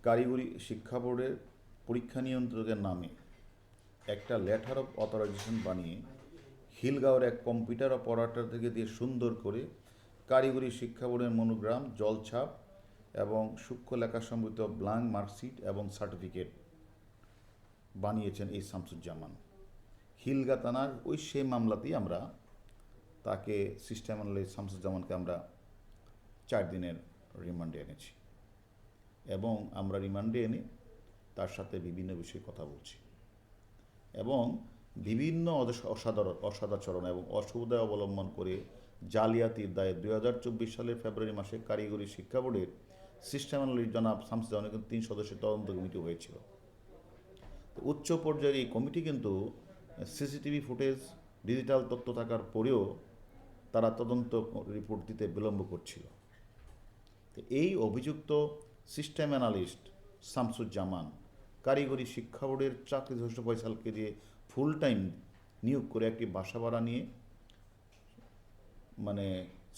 কারিগরি শিক্ষা বোর্ডের পরীক্ষা নিয়ন্ত্রকের নামে একটা লেটার অফ অথরাইজেশন বানিয়ে খিলগাঁওয়ের এক কম্পিউটার অপারেটর থেকে দিয়ে সুন্দর করে কারিগরি শিক্ষা বোর্ডের মনোগ্রাম, জলছাপ এবং সূক্ষ্ম লেখা সম্বলিত ব্ল্যাঙ্ক মার্কশিট এবং সার্টিফিকেট বানিয়েছেন এই শামসুজ্জামান। খিলগাঁ থানার ওই সেই মামলাতেই আমরা তাকে সিস্টেম অ্যানালিস্ট শামসুজ্জামানকে আমরা 4 দিনের রিমান্ডে এনেছি এবং আমরা রিমান্ডে এনে তার সাথে বিভিন্ন বিষয়ে কথা বলছি এবং বিভিন্ন অসদাচরণ এবং অসুবিধা অবলম্বন করে জালিয়াতির দায়ে 2024 সালের ফেব্রুয়ারি মাসে কারিগরি শিক্ষা বোর্ডের সিস্টেম অ্যানালিস্ট জনাব শামসুজ্জামানের কিন্তু 3 সদস্যের তদন্ত কমিটি হয়েছিল। উচ্চ পর্যায়ের এই কমিটি কিন্তু সিসিটিভি ফুটেজ, ডিজিটাল তথ্য থাকার পরেও তারা তদন্ত রিপোর্ট দিতে বিলম্ব করছিল। এই অভিযুক্ত সিস্টেম অ্যানালিস্ট শামসুজ্জামান কারিগরি শিক্ষা বোর্ডের চাকরিধ্বস্ত ফয়সালকে দিয়ে ফুল টাইম নিয়োগ করে একটি বাসা ভাড়া নিয়ে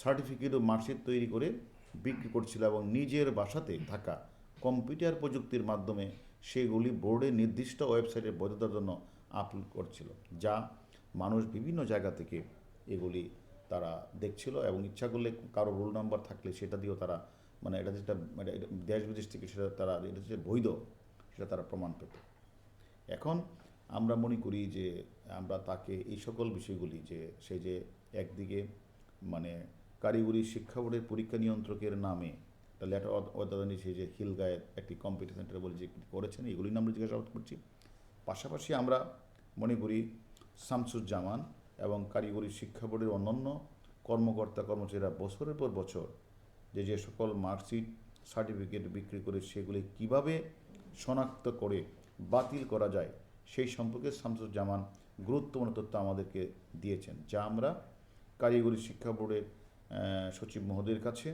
সার্টিফিকেট ও মার্কশিট তৈরি করে বিক্রি করছিল এবং নিজের বাসাতে থাকা কম্পিউটার প্রযুক্তির মাধ্যমে সেগুলি বোর্ডের নির্দিষ্ট ওয়েবসাইটের বৈধতার জন্য আপলোড করছিল, যা মানুষ বিভিন্ন জায়গা থেকে এগুলি তারা দেখছিল এবং ইচ্ছা করলে কারো রোল নাম্বার থাকলে সেটা দিয়েও তারা এটা যেটা দেশ বিদেশ থেকে সেটা তারা এটা যে বৈধ সেটা তারা প্রমাণ পেত। এখন আমরা মনে করি যে আমরা তাকে এই সকল বিষয়গুলি সে যে একদিকে কারিগরি শিক্ষা বোর্ডের পরীক্ষা নিয়ন্ত্রকের নামে একটা লেটার অথরাইজেশন সে যে খিলগাঁয়ের একটি কম্পিউটার সেন্টার বলে যে করেছেন এগুলি আমরা জিজ্ঞাসাবাদ করছি। পাশাপাশি আমরা মনে করি শামসুজ্জামান এবং কারিগরি শিক্ষা বোর্ডের অন্যান্য কর্মকর্তা কর্মচারীরা বছরের পর বছর যে সকল মার্কশিট সার্টিফিকেট বিক্রি করে সেগুলি কিভাবে শনাক্ত করে বাতিল করা যায় সেই সম্পর্কে শামসুজ্জামান গুরুত্বপূর্ণ তথ্য আমাদেরকে দিয়েছেন, যা আমরা কারিগরি শিক্ষা বোর্ডের সচিব মহোদয়ের কাছে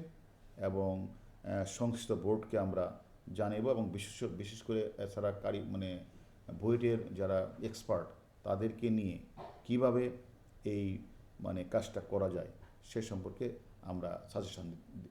এবং সংশ্লিষ্ট বোর্ডকে আমরা জানাবো এবং বিশেষ করে এছাড়া বুয়েটের যারা এক্সপার্ট তাদেরকে নিয়ে কিভাবে এই কাজটা করা যায় সে সম্পর্কে আমরা সাজেশন